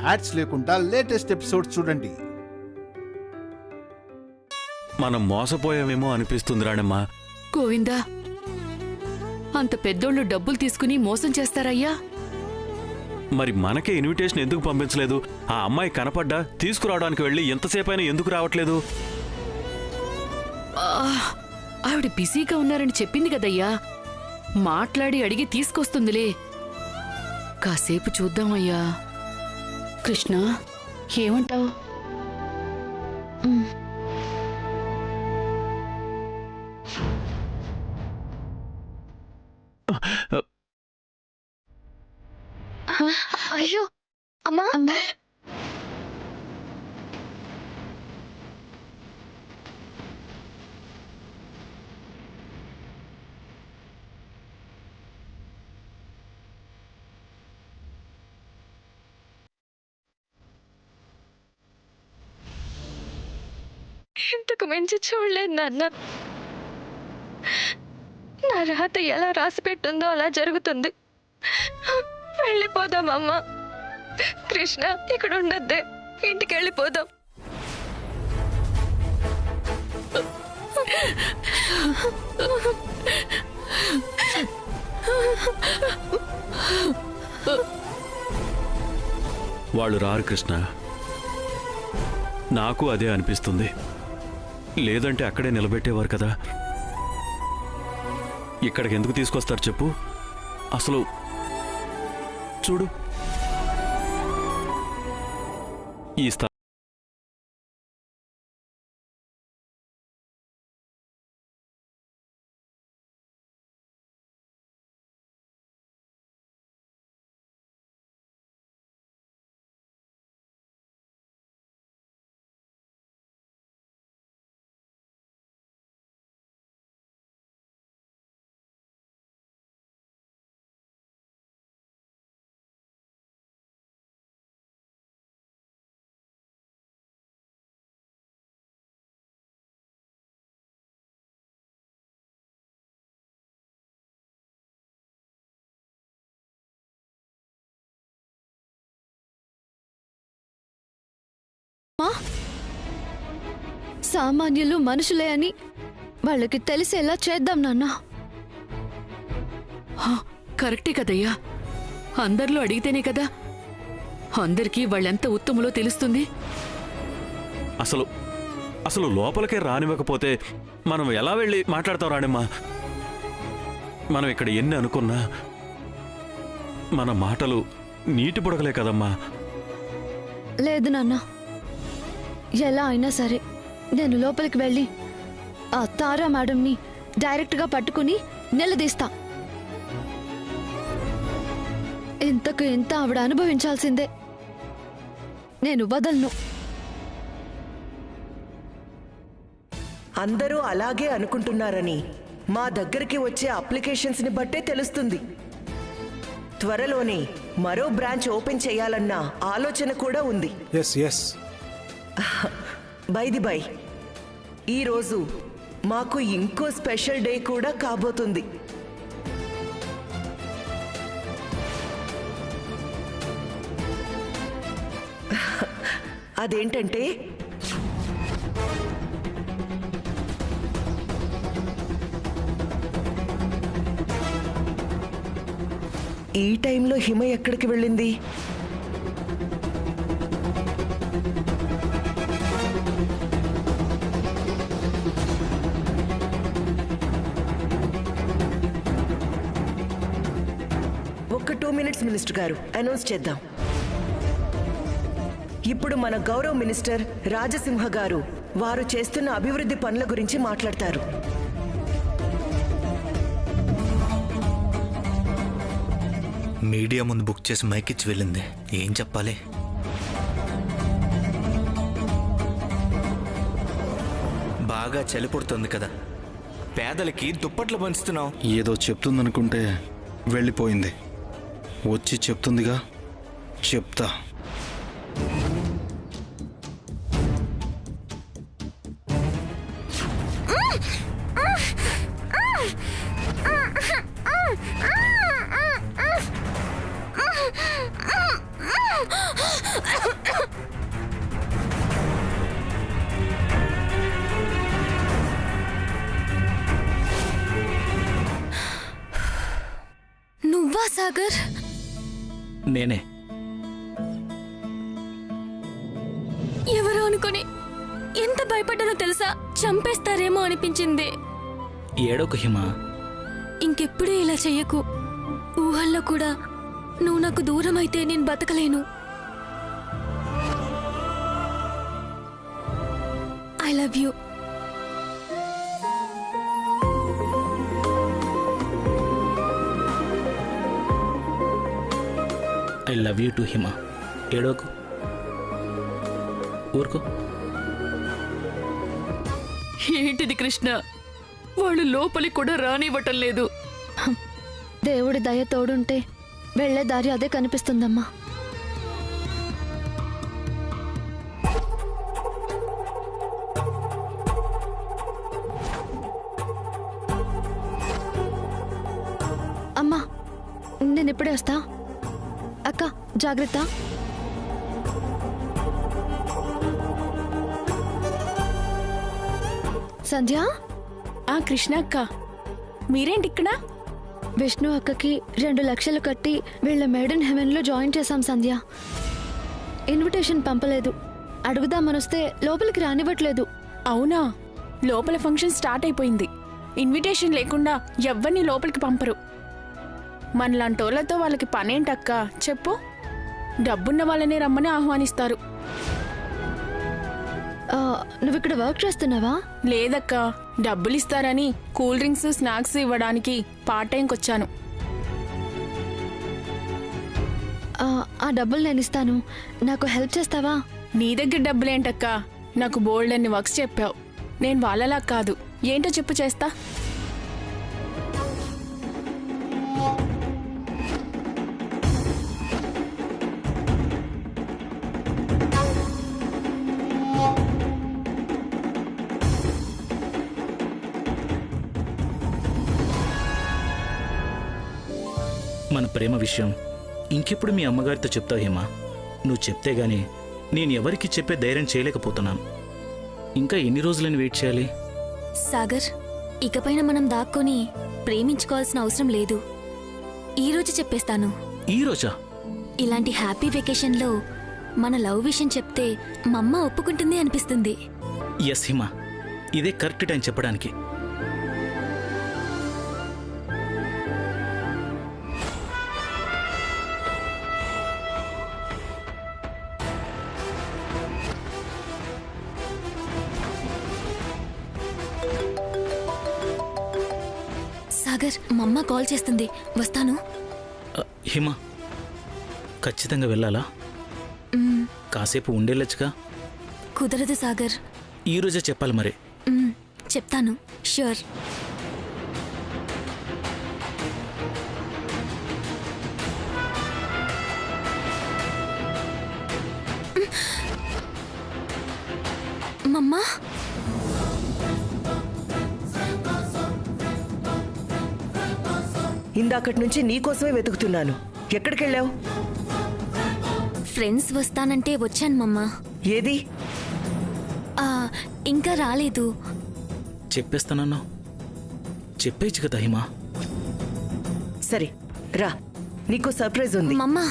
Ads లేకుండా latest episodes చూడండి. మనం మోసపోయామేమో అనిపిస్తుంది రాణమ్మా. గోవిందా, అంత పెద్దోళ్ళు డబ్బులు తీసుకుని మోసం చేస్తారయ్యా? మరి మనకే ఇన్విటేషన్ ఎందుకు పంపించలేదు? ఆ అమ్మాయి కనపడ్డా తీసుకురావడానికి వెళ్ళి ఎంతసేపైనా ఎందుకు రావట్లేదు? ఆవిడ బిజీగా ఉన్నారని చెప్పింది కదయ్యా. మాట్లాడి అడిగి తీసుకొస్తుందిలే. కాసేపు చూద్దామయ్యా. కృష్ణ, ఏమంటావు? అయ్యో అమ్మా, ఇంతకు మించి చూడలేదు నాన్న. నా రాత ఎలా రాసి పెట్టుందో అలా జరుగుతుంది. వెళ్ళిపోదామమ్మా. కృష్ణ, ఇక్కడ ఉండద్దే, ఇంటికి వెళ్ళిపోదాం. వాళ్ళు రారు కృష్ణ. నాకు అదే అనిపిస్తుంది. లేదంటే అక్కడే నిలబెట్టేవారు కదా. ఇక్కడికి ఎందుకు తీసుకొస్తారు చెప్పు? అసలు చూడు, ఈ సామాన్యులు మనుషులే అని వాళ్ళకి తెలిసేలా చేద్దాం నాన్న. కరెక్టే కదయ్యా. అందరిలో అడిగితేనే కదా అందరికీ వాళ్ళెంత ఉత్తములో తెలుస్తుంది. అసలు అసలు లోపలికే రానివ్వకపోతే మనం ఎలా వెళ్ళి మాట్లాడతాం రాణమ్మా? మనం ఇక్కడ ఎన్ని అనుకున్నా మన మాటలు నీటి బుడగలే కదమ్మా. లేదు నాన్న, ఎలా అయినా సరే నేను లోపలికి వెళ్ళి ఆ తారా మేడంని డైరెక్ట్గా పట్టుకుని నిలదీస్తా. ఇంతకు ఇంత ఆవిడ అనుభవించాల్సిందే. నేను వదలను. అందరూ అలాగే అనుకుంటున్నారని మా దగ్గరికి వచ్చే అప్లికేషన్స్ని బట్టే తెలుస్తుంది. త్వరలోనే మరో బ్రాంచ్ ఓపెన్ చేయాలన్న ఆలోచన కూడా ఉంది. బైది బై, ఈరోజు మాకు ఇంకో స్పెషల్ డే కూడా కాబోతుంది. అదేంటంటే ఈ టైంలో హిమ ఎక్కడికి వెళ్ళింది? ఒక్క 2 minutes మినిస్టర్ గారు, అనౌన్స్ చేద్దాం. ఇప్పుడు మన గౌరవ మినిస్టర్ రాజసింహ గారు వారు చేస్తున్న అభివృద్ధి పనుల గురించి మాట్లాడతారు. మీడియా ముందు బుక్ చేసి మైక్ ఇచ్చి వెళ్ళింది. ఏం చెప్పాలి? బాగా చలి పుడుతుంది కదా, పేదలకి దుప్పట్లు పంచుతున్నావు. ఏదో చెప్తుందనుకుంటే వెళ్ళిపోయింది. వచ్చి చెప్తుందిగా, చెప్తా. సాగర్, నేనే. ఎవరో అనుకుని ఎంత భయపడ్డానో తెలుసా? చంపేస్తారేమో అనిపించింది. ఏడోకు హిమ. ఇంకెప్పుడు ఇలా చెయ్యకు. ఊహల్లో కూడా నువ్వు నాకు దూరం అయితే నేను బతకలేను. I love you. I love you to Hima. ఏడోకు, ఊరుకో. ఏంటిది కృష్ణ, వాళ్ళు లోపలికి కూడా రానివ్వటం లేదు. దేవుడి దయ తోడుంటే వెళ్లే దారి అదే కనిపిస్తుందమ్మా. అమ్మా, నేను ఇప్పుడే వస్తా. అక్క జాగ్రత్త. సంధ్య. కృష్ణ అక్క, మీరేంటి ఇక్కడ? విష్ణు అక్కకి 2 లక్షలు కట్టి వీళ్ళ మేడ్ ఇన్ హెవెన్ లో జాయిన్ చేశాం సంధ్య. ఇన్విటేషన్ పంపలేదు. అడుగుదామనొస్తే లోపలికి రానివ్వట్లేదు. అవునా? లోపల ఫంక్షన్ స్టార్ట్ అయిపోయింది. ఇన్విటేషన్ లేకుండా ఎవ్వరిని లోపలికి పంపరు. మనలాంటోళ్లతో వాళ్ళకి పనేంటక్క చెప్పు? డబ్బున్న వాళ్ళనే రమ్మని ఆహ్వానిస్తారు. నువ్వు ఇక్కడ వర్క్ చేస్తున్నావా? లేదక్క, డబ్బులిస్తారని కూల్ డ్రింక్స్ స్నాక్స్ ఇవ్వడానికి పార్ట్ టైంకి వచ్చాను. ఆ డబ్బులు నేను ఇస్తాను. నాకు హెల్ప్ చేస్తావా? నీ దగ్గర డబ్బులేంటక్క? నాకు బోల్డ్ అన్ని వర్క్స్ చెప్పావు. నేను వాళ్ళలా కాదు. ఏంటో చెప్పు, చేస్తా. మన ప్రేమ విషయం ఇంకెప్పుడు మీ అమ్మగారితో చెప్తావు హేమా? నువ్వు చెప్తే గానీ నేను ఎవరికి చెప్పే ధైర్యం చేయలేకపోతున్నాను. ఇంకా ఎన్ని రోజులని వెయిట్ చేయాలి? సాగర్, ఇకపైన మనం దాక్కొని ప్రేమించుకోవాల్సిన అవసరం లేదు. ఈరోజు చెప్పేస్తాను. ఈ రోజా? ఇలాంటి హ్యాపీ వెకేషన్లో మన లవ్ విషయం చెప్తే మా అమ్మ ఒప్పుకుంటుంది అనిపిస్తుంది. ఎస్ హిమా, ఇదే కరెక్ట్ టైం చెప్పడానికి. సాగర్, మా అమ్మ కాల్ చేస్తుంది, వస్తాను. హిమా, ఖచ్చితంగా వెళ్ళాలా? కాసేపు ఉండేళ్ళొచ్చుగా? కుదరదు సాగర్. ఈరోజే చెప్పాలి మరి. చెప్తాను, ష్యూర్. మమ్మా, ఇందాకటి నుంచి నీకోసమే వెతుకుతున్నాను. ఎక్కడికెళ్ళావు? ఫ్రెండ్స్ వస్తానంటే వచ్చాను మమ్మా. ఏది? ఇంకా రాలేదు. చెప్పేస్తానన్నా, చెప్పేచ్చు కదా హిమా. సరే రా, నీకు సర్ప్రైజ్ ఉంది. మమ్మా,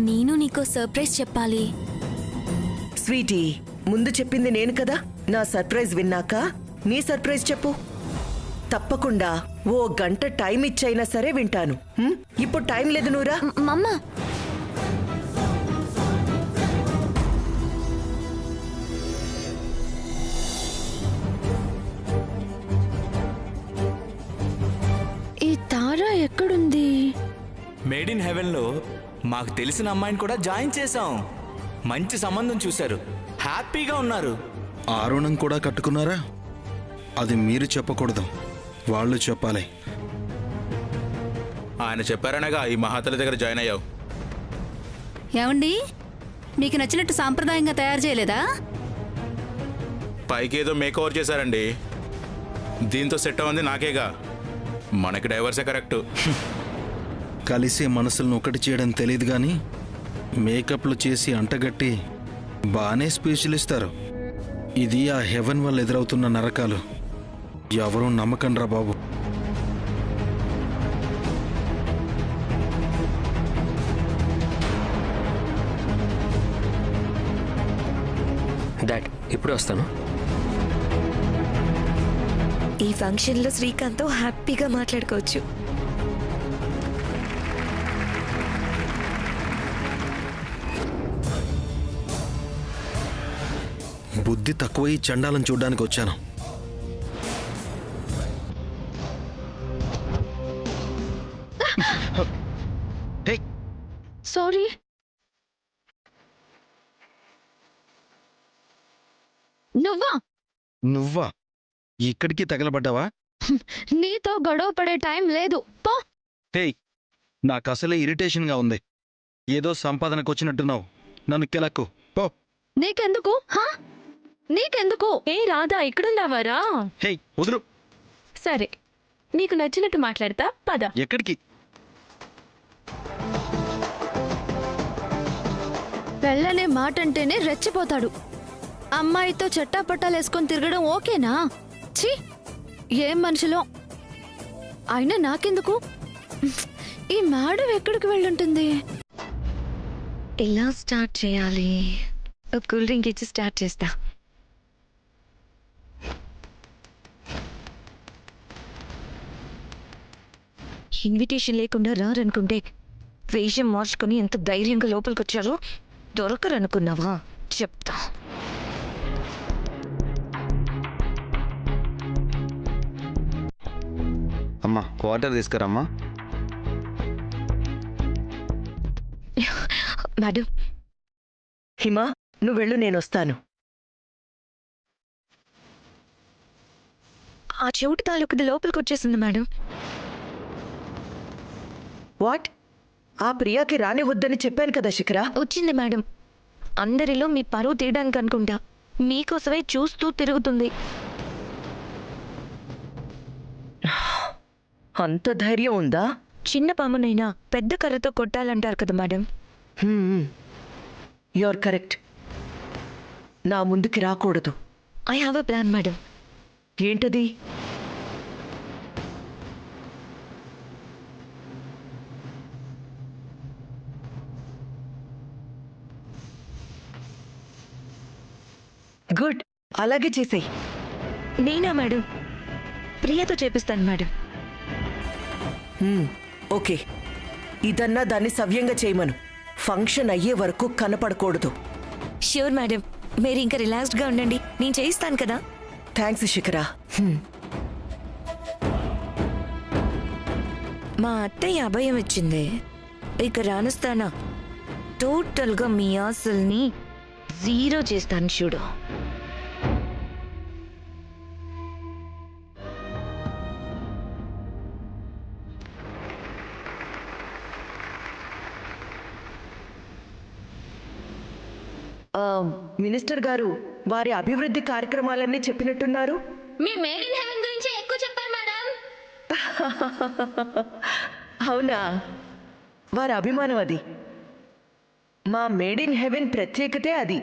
నేను నీకో సర్ప్రైజ్ చెప్పాలి. స్వీటీ, ముందు చెప్పింది నేను కదా. నా సర్ప్రైజ్ విన్నాక నీ సర్ప్రైజ్ చెప్పు. తప్పకుండా ఓ గంట టైం ఇచ్చైనా సరే వింటాను. ఇప్పుడు టైం లేదు, నువ్వురా. మమ్మా, ఈ తార ఎక్కడుంది? మేడ్ ఇన్ హెవెన్లో మాకు తెలిసిన అమ్మాయిని కూడా జాయిన్ చేశాం. మంచి సంబంధం చూశారు, హ్యాపీగా ఉన్నారు. ఆరుణం కూడా కట్టుకున్నారా? అది మీరు చెప్పకూడదు, వాళ్ళు చెప్పాలి. ఆయన చెప్పారనగా ఈ మహాతల్లి దగ్గర జాయిన్ అయ్యావు. ఏమండి, మీకు నచ్చినట్టు సాంప్రదాయంగా తయారు చేయలేదా? పైకి ఏదో మేక్ ఓవర్ చేశారండి. దీంతో సెట్ అవ్వంది నాకేగా. మనకి డైవర్సే కరెక్ట్. కలిసే మనసులను ఒకటి చేయడం తెలియదు కానీ మేకప్లు చేసి అంటగట్టి బాగానే స్పీచ్లు ఇస్తారు. ఇది ఆ హెవెన్ వల్ల ఎదురవుతున్న నరకాలు. ఎవరూ నమ్మకండ్రా బాబు. డాడ్ ఇప్పుడే వస్తాను. ఈ ఫంక్షన్లో శ్రీకాంత్తో హ్యాపీగా మాట్లాడుకోవచ్చు. బుద్ధి తక్కువ ఈ చండాలను చూడ్డానికి వచ్చాను. సారీ. నువ్వా ఇక్కడికి తగలబడ్డావా? నీతో గొడవ పడే టైం లేదు. పో. హే, నాకు అసలే ఇరిటేషన్గా ఉంది. ఏదో సంపాదనకు వచ్చినట్టున్నావు. నన్ను కెలక్కు పో. నీకెందుకు? నీకెందుకు? ఏ రాధా ఇక్కడున్నావారా? హే, వదులు. సరే, నీకు నచ్చినట్టు మాట్లాడతా, పద. ఎక్కడికి? పెళ్ళనే మాట అంటేనే రెచ్చిపోతాడు. అమ్మాయితో చట్టాపట్టాలేసుకొని తిరగడం ఓకేనా? ఛీ, ఏం మనుషులో. అయినా నాకెందుకు? ఈ మేడం ఎక్కడికి వెళ్ళుంటుంది? ఎలా స్టార్ట్ చేయాలి? ఒక కూల్ డ్రింక్ ఇచ్చి స్టార్ట్ చేస్తా. ఇన్విటేషన్ లేకుండా రారనుకుంటే వేషం మార్చుకొని ఎంత ధైర్యంగా లోపలికి వచ్చారో. దొరకరనుకున్నావా? చెప్తా. అమ్మా వాటర్ తీసుకురమ్మా. మేడం, హిమా నువ్వు వెళ్ళు, నేను వస్తాను. ఆ చెవిటి తాలూకుది లోపలికి వచ్చేసింది మేడం. వాట్? ఆ ప్రియాకి రానివద్దని చెప్పాను కదా శిఖరా. వచ్చింది మేడం. అందరిలో మీ పరువు తీయడానికి అనుకుంటా. మీకోసమే చూస్తూ తిరుగుతుంది. అంత ధైర్యం ఉందా? చిన్న పామునైనా పెద్ద కర్రతో కొట్టాలంటారు కదా మేడం. You're correct. నా ముందుకి రాకూడదు. I have a plan madam. ఏంటది? గుడ్, అలాగే చేసేయి. నేనా మేడం? ప్రియతో చేపిస్తాను మేడం. ఓకే, ఇదన్నా దాన్ని సవ్యంగా చేయమను. ఫంక్షన్ అయ్యే వరకు కనపడకూడదు. Sure madam. మీరు ఇంకా రిలాక్స్డ్గా ఉండండి, నేను చేయిస్తాను కదా. థ్యాంక్స్ శిఖరా. మా అత్తయ్య అభయం ఇచ్చింది. ఇక రానుస్తానా టోటల్గా మీ ఆశల్ని జీరో చేస్తాను చూడు. మినిస్టర్ గారు వారి అభివృద్ధి కార్యక్రమాలన్నీ చెప్పినట్టున్నారు. మీ మేడ్ ఇన్ హెవెన్ గురించి ఎక్కువ చెప్పారు మేడం. అవునా? వారి అభిమానం అది. మా మేడ్ ఇన్ హెవెన్ ప్రత్యేకతే అది.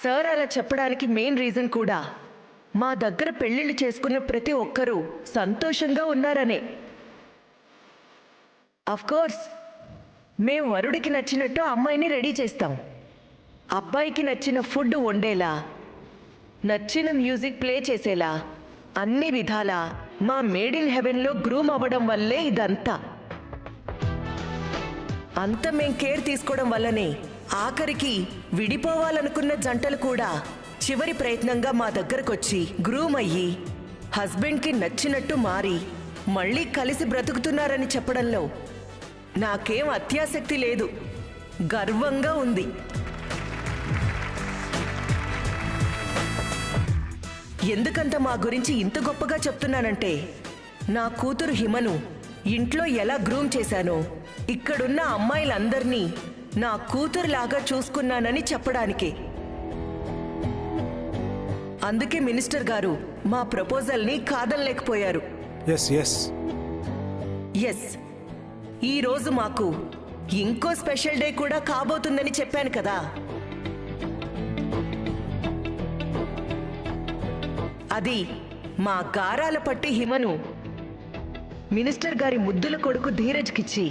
సార్ అలా చెప్పడానికి మెయిన్ రీజన్ కూడా మా దగ్గర పెళ్లిళ్ళు చేసుకున్న ప్రతి ఒక్కరూ సంతోషంగా ఉన్నారనే. అఫ్కోర్స్ మేము వరుడికి నచ్చినట్టు అమ్మాయిని రెడీ చేస్తాం. అబ్బాయికి నచ్చిన ఫుడ్ వండేలా, నచ్చిన మ్యూజిక్ ప్లే చేసేలా అన్ని విధాలా మా మేడ్ ఇన్ హెవెన్లో గ్రూమ్ అవ్వడం వల్లే ఇదంతా. అంత మేం కేర్ తీసుకోవడం వల్లనే ఆఖరికి విడిపోవాలనుకున్న జంటలు కూడా చివరి ప్రయత్నంగా మా దగ్గరకొచ్చి గ్రూమ్ అయ్యి హస్బెండ్కి నచ్చినట్టు మారి మళ్ళీ కలిసి బ్రతుకుతున్నారని చెప్పడంలో నాకేం అత్యాసక్తి లేదు, గర్వంగా ఉంది. ఎందుకంత మా గురించి ఇంత గొప్పగా చెప్తున్నానంటే, నా కూతురు హిమను ఇంట్లో ఎలా గ్రూమ్ చేశానో ఇక్కడున్న అమ్మాయిలందర్నీ నా కూతురులాగా చూసుకున్నానని చెప్పడానికే. అందుకే మినిస్టర్ గారు మా ప్రపోజల్ని కాదనలేకపోయారు. ఎస్, ఈ రోజు మాకు ఇంకో స్పెషల్ డే కూడా కాబోతుందని చెప్పాను కదా. అది మా గారాల పట్టి హిమను మినిస్టర్ గారి ముద్దుల కొడుకు ధీరజ్కిచ్చి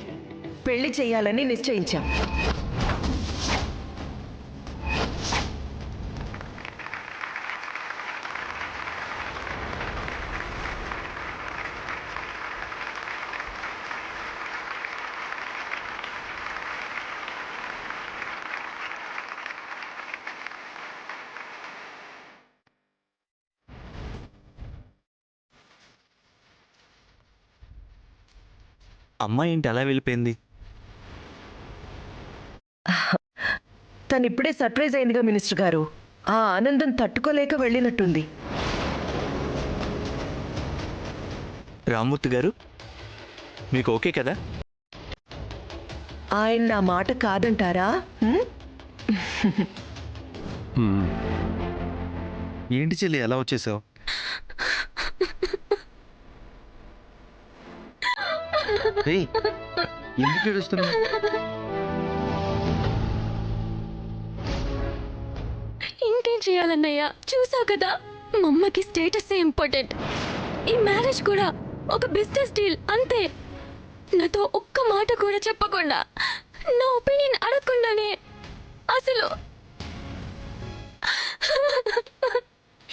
పెళ్లి చేయాలని నిశ్చయించాం. అమ్మాయి ఏంటి అలా వెళ్ళిపోయింది? తను ఇప్పుడే సర్ప్రైజ్ అయిందిగా మినిస్టర్ గారు. ఆ ఆనందం తట్టుకోలేక వెళ్ళినట్టుంది. రామ్మూర్తి గారు, మీకు ఓకే కదా? ఆయన నా మాట కాదంటారా? ఏంటి చెల్లి ఎలా వచ్చేసావు? ఎందుకు ఏడుస్తున్నావు? ఇంకేం చేయాలన్నయ్య, చూసావు కదా, మా అమ్మకి స్టేటస్ ఇంపార్టెంట్. ఈ మ్యారేజ్ కూడా ఒక బిజినెస్ డీల్ అంతే. నాతో ఒక్క మాట కూడా చెప్పకుండా, నా ఒపీనియన్ అడగకుండానే అసలు.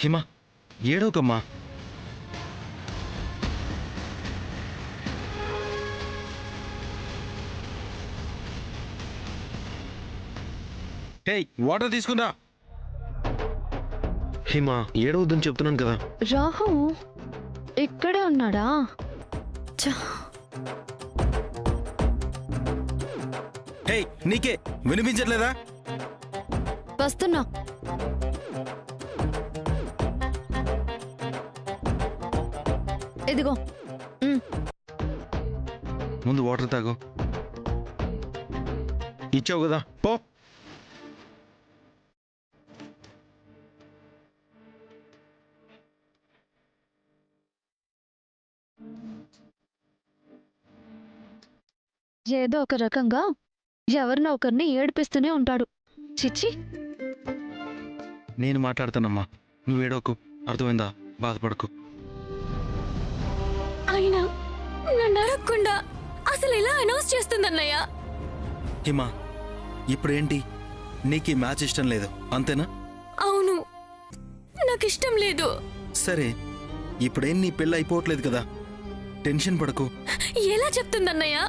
హిమ, ఏడవకమ్మా. వాటర్ తీసుకుందా? హిమ, ఏడవద్దని చెప్తున్నాను కదా. రాహు ఇక్కడే ఉన్నాడా? హే, నీకే వినిపించట్లేదా? వస్తున్నా. ఇదిగో. ముందు వాటర్ తాగు. ఇచ్చావు కదా, పో. ఏదో ఒక రకంగా ఎవరినో ఒకరిని ఏడిపిస్తూనే ఉంటాడు. చిచ్చి. నేను మాట్లాడతానమ్మా, నువ్వు ఏడవకు. అర్థమైందా? బాధపడకు. అయినా నన్ను అడగకుండా అసలు ఎలా అనౌన్స్ చేస్తుందన్నయ్య? హిమ, ఇప్పుడేంటి? నీకు ఈ మ్యాచ్ ఇష్టం లేదు అంతేనా? అవును, నాకు ఇష్టం లేదు. సరే, ఇప్పుడేం నీ పెళ్ళి అయిపోవట్లేదు కదా, టెన్షన్ పడకు. ఎలా చెప్తుందన్నయ్య?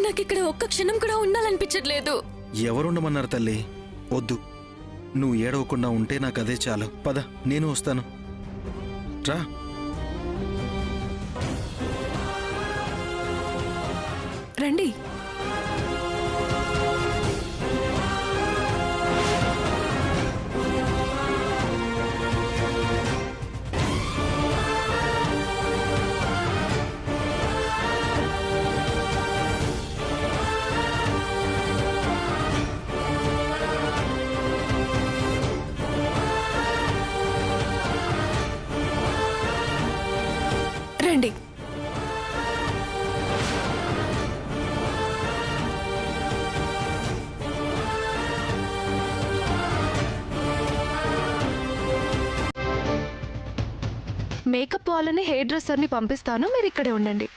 నాకు ఇక్కడ ఒక్క క్షణం కూడా ఉండాలనిపించట్లేదు. ఎవరుండమన్నారు తల్లి? వద్దు, నువ్వు ఏడవకుండా ఉంటే నాకు అదే చాలు. పద, నేను వస్తాను. రా. రండి. రండి. మేకప్ వాళ్ళని హెయిర్ డ్రెస్సర్ని పంపిస్తాను, మీరు ఇక్కడే ఉండండి.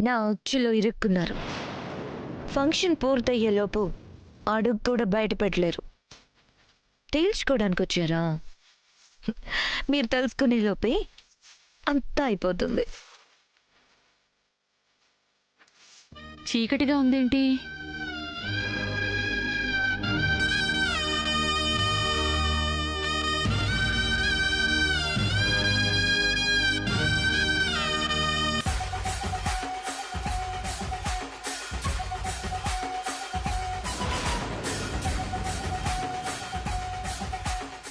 నా ఉచ్చులో ఇరుక్కున్నారు. ఫంక్షన్ పూర్తయ్యేలోపు అడుగు కూడా బయట పెట్టలేరు. తేల్చుకోవడానికి వచ్చారా? మీరు తెలుసుకునే లోపే అంతా అయిపోతుంది. చీకటిగా ఉందేంటి?